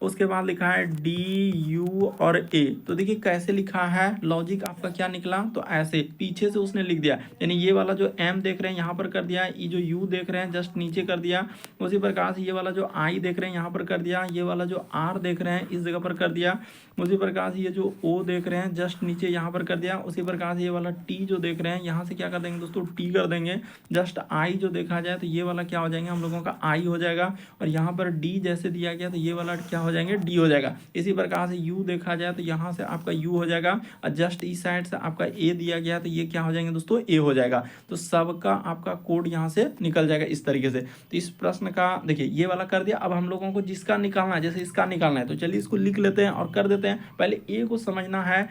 उसके बाद लिखा है डी यू और ए। तो देखिए कैसे लिखा है, लॉजिक आपका क्या निकला, तो ऐसे पीछे से उसने लिख दिया, यानी ये वाला जो एम देख रहे हैं यहाँ पर कर दिया, ये जो यू देख रहे हैं जस्ट नीचे कर दिया, उसी प्रकार से ये वाला जो आई देख रहे हैं यहाँ पर कर दिया, ये वाला जो आर देख रहे हैं इस जगह पर कर दिया, उसी प्रकार से ये जो ओ देख रहे हैं जस्ट नीचे यहाँ पर कर दिया, उसी प्रकार से ये वाला टी जो देख रहे हैं यहाँ से क्या कर देंगे दोस्तों, टी कर देंगे। जस्ट आई जो देखा जाए तो ये वाला क्या हो जाएंगे हम लोगों का आई हो जाएगा, और यहाँ पर डी जैसे दिया गया तो ये वाला क्या हो जाएंगे, डी हो जाएगा। इसी प्रकार से यू देखा जाए तो यहाँ से आपका यू हो जाएगा, और जस्ट इस साइड से आपका ए दिया गया तो ये क्या हो जाएंगे दोस्तों, ए हो जाएगा। तो सबका आपका कोड यहाँ से निकल जाएगा इस तरीके से। तो इस प्रश्न का देखिए ये वाला कर दिया। अब हम लोगों को जिसका निकालना है, जैसे इसका निकालना है, तो चलिए इसको लिख लेते हैं और कर देते हैं। पहले ए को समझना है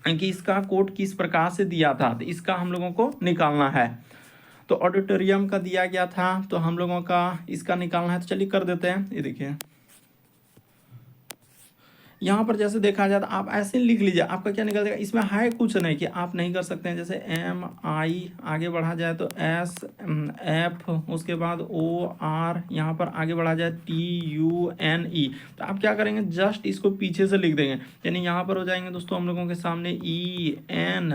कि इसका कोड किस प्रकार से दिया था, तो इसका हम लोगों को निकालना है। तो ऑडिटोरियम का दिया गया था तो हम लोगों का इसका निकालना है, तो चलिए कर देते हैं। ये देखिए यहाँ पर जैसे देखा जाए तो आप ऐसे लिख लीजिए, आपका क्या निकल जाएगा, इसमें है कुछ नहीं कि आप नहीं कर सकते हैं। जैसे एम आई आगे बढ़ा जाए तो एस एफ, उसके बाद ओ आर, यहाँ पर आगे बढ़ा जाए टी यू एन ई, तो आप क्या करेंगे जस्ट इसको पीछे से लिख देंगे, यानी यहाँ पर हो जाएंगे दोस्तों हम लोगों के सामने ई एन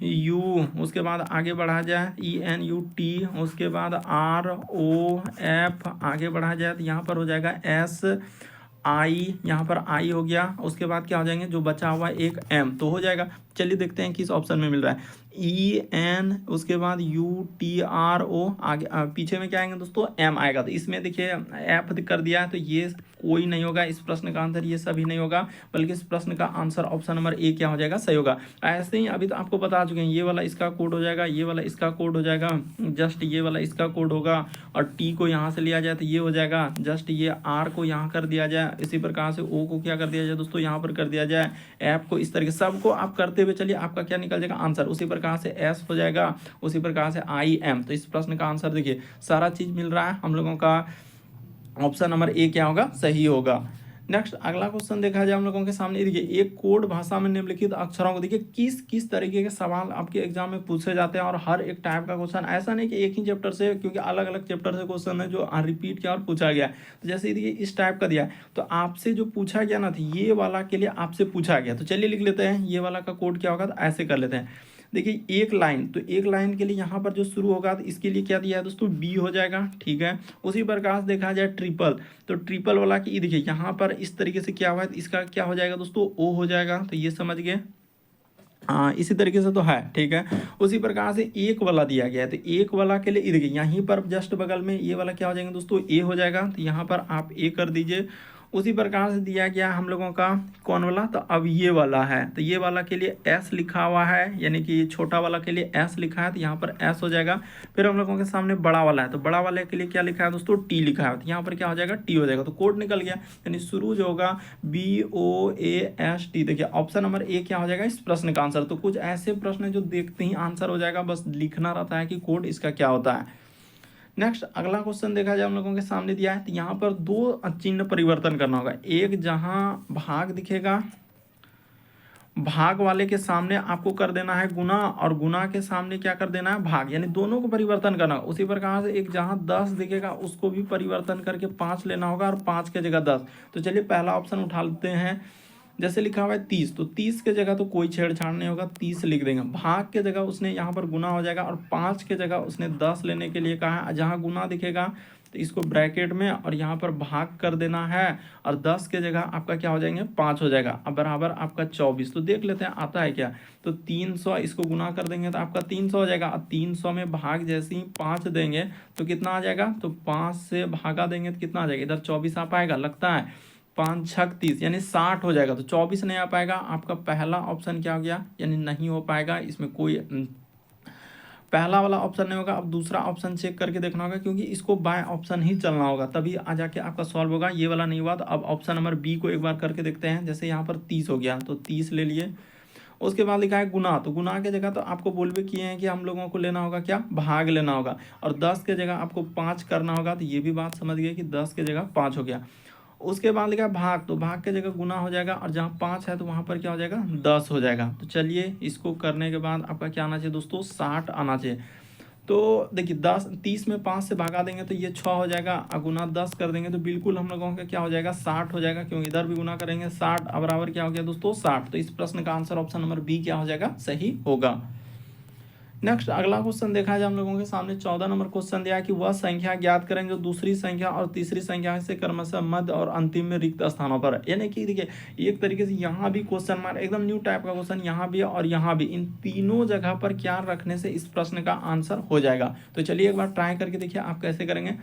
यू, उसके बाद आगे बढ़ा जाए ई एन यू टी, उसके बाद आर ओ एफ, आगे बढ़ा जाए तो यहाँ पर हो जाएगा एस आई, यहाँ पर आई हो गया, उसके बाद क्या हो जाएंगे जो बचा हुआ एक एम, तो हो जाएगा। चलिए देखते हैं किस ऑप्शन में मिल रहा है, ई एन, उसके बाद यू टी आर ओ, आगे पीछे में क्या आएंगे दोस्तों, एम आएगा। तो इसमें देखिए एफ कर दिया है तो ये कोई नहीं होगा, इस प्रश्न का आंसर ये सभी नहीं होगा, बल्कि इस प्रश्न का आंसर ऑप्शन नंबर ए क्या हो जाएगा, सही होगा। ऐसे ही अभी तो आपको बता चुके हैं, ये वाला इसका कोड हो जाएगा, ये वाला इसका कोड हो जाएगा, जस्ट ये वाला इसका कोड होगा, और टी को यहाँ से लिया जाए तो ये हो जाएगा, जस्ट ये आर को यहाँ कर दिया जाए, इसी प्रकार से ओ को क्या कर दिया जाए दोस्तों, यहाँ पर कर दिया जाए, एफ को इस तरीके सबको आप करते हुए चलिए, आपका क्या निकल जाएगा आंसर। उसी प्रकार से एस हो जाएगा, उसी प्रकार से आई एम। तो इस प्रश्न का आंसर देखिए सारा चीज मिल रहा है हम लोगों का, ऑप्शन नंबर ए क्या होगा, सही होगा। नेक्स्ट अगला क्वेश्चन देखा जाए हम लोगों के सामने, देखिए एक कोड भाषा में निम्नलिखित अक्षरों को, देखिए किस किस तरीके के सवाल आपके एग्जाम में पूछे जाते हैं, और हर एक टाइप का क्वेश्चन, ऐसा नहीं कि एक ही चैप्टर से, क्योंकि अलग अलग चैप्टर से क्वेश्चन है जो रिपीट किया और पूछा गया। तो जैसे देखिए इस टाइप का दिया है, तो आपसे जो पूछा गया ना, तो ये वाला के लिए आपसे पूछा गया, तो चलिए लिख लेते हैं ये वाला का कोड क्या होगा, तो ऐसे कर लेते हैं। देखिए एक लाइन, तो एक लाइन के लिए यहाँ पर जो शुरू होगा तो इसके लिए क्या दिया है दोस्तों, बी हो जाएगा, ठीक है। उसी प्रकार से देखा जाए ट्रिपल, तो ट्रिपल वाला की देखिए यहाँ पर इस तरीके से क्या हुआ है, तो इसका क्या हो जाएगा दोस्तों, ओ हो जाएगा, तो ये समझ गए। हाँ इसी तरीके से तो है, ठीक है। उसी प्रकार से एक वाला दिया गया है, तो एक वाला के लिए देखिए यहीं पर जस्ट बगल में ये वाला क्या हो जाएगा दोस्तों, ए हो जाएगा, तो यहाँ पर आप ए कर दीजिए। उसी प्रकार से दिया गया हम लोगों का कौन वाला, तो अब ये वाला है, तो ये वाला के लिए एस लिखा हुआ है, यानी कि छोटा वाला के लिए एस लिखा है, तो यहाँ पर एस हो जाएगा। फिर हम लोगों के सामने बड़ा वाला है, तो बड़ा वाले के लिए क्या लिखा है दोस्तों, टी लिखा है, तो यहाँ पर क्या हो जाएगा, टी हो जाएगा। तो कोड निकल गया, यानी शुरू जो होगा B O A S T, देखिए ऑप्शन नंबर ए क्या हो जाएगा इस प्रश्न का आंसर। तो कुछ ऐसे प्रश्न जो देखते ही आंसर हो जाएगा, बस लिखना रहता है कि कोड इसका क्या होता है। नेक्स्ट अगला क्वेश्चन देखा जाए हम लोगों के सामने दिया है, तो यहाँ पर दो चिन्ह परिवर्तन करना होगा। एक जहाँ भाग दिखेगा, भाग वाले के सामने आपको कर देना है गुना, और गुना के सामने क्या कर देना है, भाग, यानी दोनों को परिवर्तन करना होगा। उसी प्रकार से एक जहाँ 10 दिखेगा उसको भी परिवर्तन करके 5 लेना होगा, और 5 के जगह 10। तो चलिए पहला ऑप्शन उठा लेते हैं, जैसे लिखा हुआ है 30, तो 30 के जगह तो कोई छेड़छाड़ नहीं होगा, 30 लिख देंगे। भाग के जगह उसने यहाँ पर गुना हो जाएगा, और 5 के जगह उसने 10 लेने के लिए कहा है। जहाँ गुना दिखेगा तो इसको ब्रैकेट में और यहाँ पर भाग कर देना है, और 10 के जगह आपका क्या हो जाएंगे, 5 हो जाएगा, अब बराबर आपका 24। तो देख लेते हैं आता है क्या, तो 300 इसको गुना कर देंगे तो आपका 300 हो जाएगा, और 300 में भाग जैसे ही 5 देंगे तो कितना आ जाएगा, तो 5 से भागा देंगे तो कितना आ जाएगा, इधर 24 आ पाएगा, लगता है 5 छक 30, यानी 60 हो जाएगा। तो 24 नहीं आ पाएगा, आपका पहला ऑप्शन क्या हो गया, यानी नहीं हो पाएगा, इसमें कोई पहला वाला ऑप्शन नहीं होगा। अब दूसरा ऑप्शन चेक करके देखना होगा, क्योंकि इसको बाय ऑप्शन ही चलना होगा, तभी आ जाके आपका सॉल्व होगा। ये वाला नहीं हुआ तो अब ऑप्शन नंबर बी को एक बार करके देखते हैं। जैसे यहाँ पर 30 हो गया तो 30 ले लिए, उसके बाद लिखा है गुना, तो गुना के जगह तो आपको बोलबे किए हैं कि हम लोगों को लेना होगा क्या, भाग लेना होगा, और 10 के जगह आपको 5 करना होगा, तो ये भी बात समझ गए कि 10 के जगह 5 हो गया। उसके बाद लिखा है भाग, तो भाग के जगह गुना हो जाएगा, और जहाँ 5 है तो वहाँ पर क्या हो जाएगा, 10 हो जाएगा। तो चलिए इसको करने के बाद आपका क्या आना चाहिए दोस्तों, 60 आना चाहिए। तो देखिए 30 में 5 से भगा देंगे तो ये 6 हो जाएगा, गुना 10 कर देंगे तो बिल्कुल हम लोगों का क्या हो जाएगा 60 हो जाएगा, क्योंकि इधर भी गुना करेंगे 60 बराबर क्या हो गया दोस्तों 60। तो इस प्रश्न का आंसर ऑप्शन नंबर बी क्या हो जाएगा, सही होगा। नेक्स्ट अगला क्वेश्चन देखा जाए हम लोगों के सामने 14 नंबर क्वेश्चन दिया है कि वह संख्या ज्ञात करें जो दूसरी संख्या और तीसरी संख्या से क्रमशः मध्य और अंतिम में रिक्त स्थानों पर है। यानी कि देखिए एक तरीके से यहाँ भी क्वेश्चन मार्क एकदम न्यू टाइप का क्वेश्चन यहाँ भी है और यहाँ भी, इन तीनों जगह पर क्या रखने से इस प्रश्न का आंसर हो जाएगा। तो चलिए एक बार ट्राई करके देखिए आप कैसे करेंगे।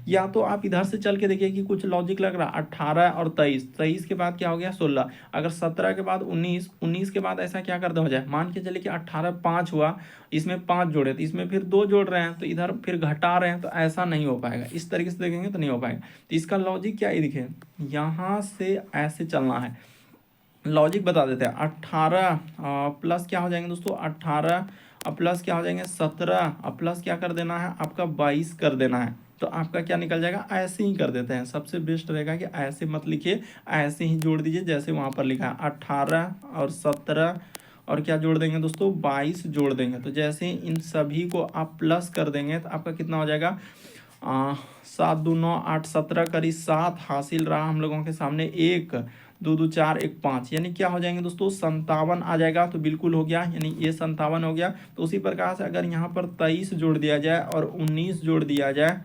या तो आप इधर से चल के देखिए कि कुछ लॉजिक लग रहा है, 18 और 23, 23 के बाद क्या हो गया 16, अगर 17 के बाद 19, 19 के बाद ऐसा क्या कर दो हो जाए, मान के चलिए कि 18 5 हुआ, इसमें 5 जोड़े तो इसमें फिर 2 जोड़ रहे हैं तो इधर फिर घटा रहे हैं, तो ऐसा नहीं हो पाएगा। इस तरीके से देखेंगे तो नहीं हो पाएगा। तो इसका लॉजिक क्या है, देखिए यहाँ से ऐसे चलना है, लॉजिक बता देते हैं। 18 प्लस क्या हो जाएंगे दोस्तों 18 प्लस क्या हो जाएंगे 17 प्लस क्या कर देना है आपका 22 कर देना है। तो आपका क्या निकल जाएगा, ऐसे ही कर देते हैं। सबसे बेस्ट रहेगा कि ऐसे मत लिखिए, ऐसे ही जोड़ दीजिए जैसे वहाँ पर लिखा है 18 और 17 और क्या जोड़ देंगे दोस्तों 22 जोड़ देंगे। तो जैसे इन सभी को आप प्लस कर देंगे तो आपका कितना हो जाएगा 7 2 9 8 17 करीब 7 हासिल रहा हम लोगों के सामने, 1 2 2 4 1 5, यानी क्या हो जाएंगे दोस्तों 57 आ जाएगा। तो बिल्कुल हो गया, यानी ये 57 हो गया। तो उसी प्रकार से अगर यहाँ पर 23 जोड़ दिया जाए और 19 जोड़ दिया जाए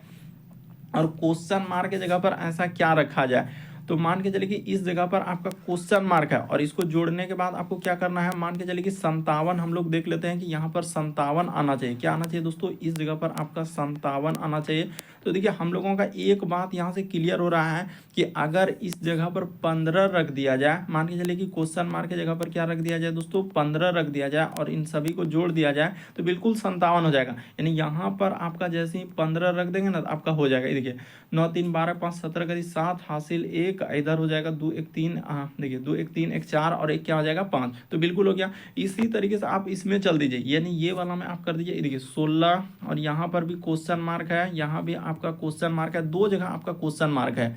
और क्वेश्चन मार्क की जगह पर ऐसा क्या रखा जाए, तो मान के चलिए कि इस जगह पर आपका क्वेश्चन मार्क है और इसको जोड़ने के बाद आपको क्या करना है, मान के चलिए कि 57 हम लोग देख लेते हैं कि यहाँ पर 57 आना चाहिए। क्या आना चाहिए दोस्तों, इस जगह पर आपका 57 आना चाहिए। तो देखिए हम लोगों का एक बात यहाँ से क्लियर हो रहा है कि अगर इस जगह पर 15 रख दिया जाए, मान के चलिए कि क्वेश्चन मार्क की जगह पर क्या रख दिया जाए दोस्तों 15 रख दिया जाए और इन सभी को जोड़ दिया जाए तो बिल्कुल 57 हो जाएगा। यानी यहाँ पर आपका जैसे ही 15 रख देंगे ना तो आपका हो जाएगा। देखिए 9 3 12 5 17 करीब 7 हासिल, 1 इधर हो जाएगा 2 1 3, देखिए 2 1 3 1 4 और एक क्या हो जाएगा 5, तो बिल्कुल हो गया। इसी तरीके से आप इसमें चल दीजिए, यानी ये वाला में आप कर दीजिए। देखिए 16 और यहाँ पर भी क्वेश्चन मार्क है, यहाँ भी आपका क्वेश्चन मार्क है, दो जगह आपका क्वेश्चन मार्क है।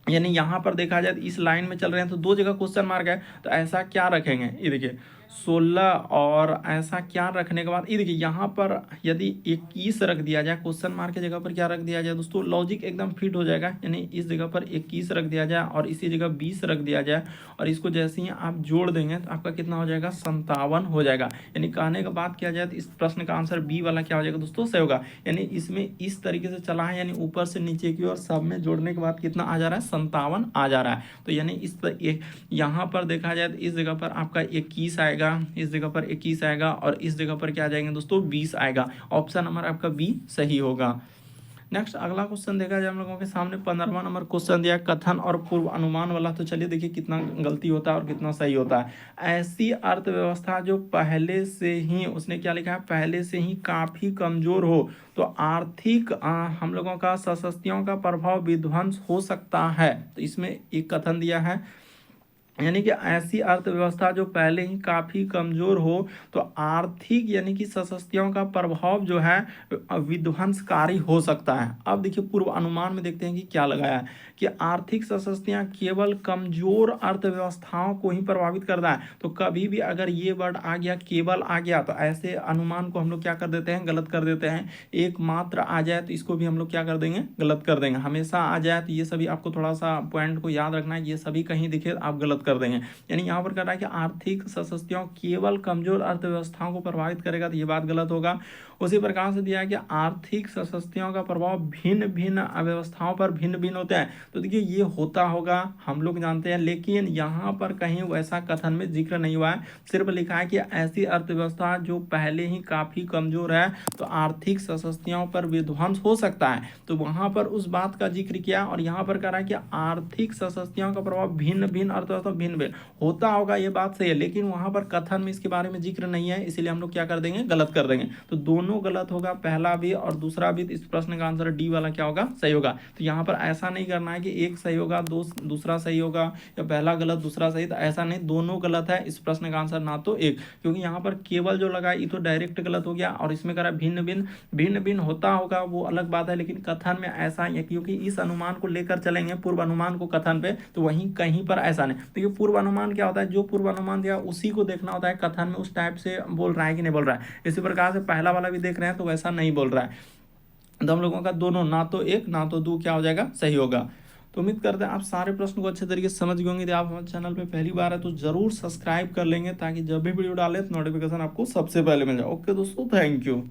यानी यहाँ पर देखा जाए तो इस लाइन में चल रहे हैं तो दो जगह क्वेश्चन मार्क है। तो ऐसा क्या रखेंगे, ये देखिए 16 और ऐसा क्या रखने के बाद ये देखिए यहाँ पर यदि 21 रख दिया जाए, क्वेश्चन मार्क की जगह पर क्या रख दिया जाए दोस्तों, लॉजिक एकदम फिट हो जाएगा। यानी इस जगह पर 21 रख दिया जाए और इसी जगह 20 रख दिया जाए और इसको जैसे ही आप जोड़ देंगे तो आपका कितना हो जाएगा 57 हो जाएगा। यानी कहने का बात किया जाए तो इस प्रश्न का आंसर बी वाला क्या हो जाएगा दोस्तों, सही होगा। यानी इसमें इस तरीके से चला है, यानी ऊपर से नीचे की ओर सब में जोड़ने के बाद कितना आ जा रहा है 57 आ जा रहा है। तो यानी इस यहाँ पर देखा जाए तो इस जगह पर आपका 21 आएगा, इस जगह पर 21 आएगा और इस जगह पर क्या आ जाएंगे दोस्तों 20 आएगा। ऑप्शन नंबर आपका बी सही होगा। नेक्स्ट अगला क्वेश्चन देखा जाए हम लोगों के सामने 15वां नंबर क्वेश्चन दिया कथन और पूर्व अनुमान वाला। तो चलिए देखिए कितना गलती होता है और कितना सही होता है। ऐसी अर्थव्यवस्था जो पहले से ही, उसने क्या लिखा है, पहले से ही काफी कमजोर हो तो आर्थिक हम लोगों का सशक्तियों का प्रभाव विध्वंस हो सकता है। तो इसमें एक कथन दिया है, यानी कि ऐसी अर्थव्यवस्था जो पहले ही काफ़ी कमज़ोर हो तो आर्थिक यानी कि सशक्तियों का प्रभाव जो है विध्वंसकारी हो सकता है। अब देखिए पूर्व अनुमान में देखते हैं कि क्या लगाया है कि आर्थिक सशक्तियाँ केवल कमज़ोर अर्थव्यवस्थाओं को ही प्रभावित करता है। तो कभी भी अगर ये वर्ड आ गया, केवल आ गया, तो ऐसे अनुमान को हम लोग क्या कर देते हैं, गलत कर देते हैं। एकमात्र आ जाए तो इसको भी हम लोग क्या कर देंगे, गलत कर देंगे। हमेशा आ जाए तो ये सभी आपको थोड़ा सा पॉइंट को याद रखना है, ये सभी कहीं दिखे आप गलत कर देंगे। यानी यहाँ पर कह रहा है कि आर्थिक सशक्तियों केवल कमजोर अर्थव्यवस्थाओं को प्रभावित करेगा, तो ये बात गलत होगा। उसी प्रकार से दिया है कि आर्थिक सशक्तियों का प्रभाव भिन्न भिन्न अव्यवस्थाओं पर भिन्न भिन्न होते हैं। तो देखिए ये होता होगा, हम लोग जानते हैं, लेकिन यहाँ पर कहीं वैसा कथन में जिक्र नहीं हुआ है। सिर्फ लिखा है कि ऐसी अर्थव्यवस्था जो पहले ही काफी कमजोर है तो आर्थिक सशक्तियों पर विध्वंस हो सकता है। तो वहां पर उस बात का जिक्र किया और यहाँ पर कह रहा है कि आर्थिक सशक्तियों का प्रभाव भिन्न भिन्न अर्थव्यवस्था भिन्न भिन्न होता होगा, ये बात सही है, लेकिन वहां पर कथन में इसके बारे में जिक्र नहीं है, इसीलिए हम लोग क्या कर देंगे, गलत कर देंगे। तो दोनों गलत होगा, पहला भी और दूसरा भी। तो इस प्रश्न का आंसर डी वाला क्या होगा, सही होगा। तो यहाँ पर ऐसा नहीं करना है कि एक सही होगा दूसरा सही होगा या पहला गलत दूसरा सही, तो ऐसा नहीं, दोनों गलत है। इस प्रश्न का आंसर ना तो एक, क्योंकि यहाँ पर केवल जो लगा ये तो डायरेक्ट गलत हो गया और इसमें करा भिन्न भिन्न होता होगा वो अलग बात है, लेकिन कथन में ऐसा ही है, क्योंकि इस अनुमान को लेकर चलेंगे पूर्व अनुमान को कथन पे, तो वहीं कहीं पर ऐसा नहीं। तो ये देखिए पूर्वानुमान क्या होता है, जो पूर्वानुमान दिया उसी को देखना होता है कथन में उस टाइप से बोल रहा है कि नहीं बोल रहा है। इसी प्रकार से पहला वाला भी देख रहे हैं तो वैसा नहीं बोल रहा है। तो हम लोगों का दोनों, ना तो एक ना तो दो क्या हो जाएगा, सही होगा। तो उम्मीद करते हैं आप सारे प्रश्न को अच्छे तरीके से समझ गए होंगे। यदि आप हमारे चैनल पे पहली बार है तो जरूर सब्सक्राइब कर लेंगे ताकि जब भी वीडियो डालें तो नोटिफिकेशन आपको सबसे पहले मिल जाए। ओके दोस्तों, थैंक यू।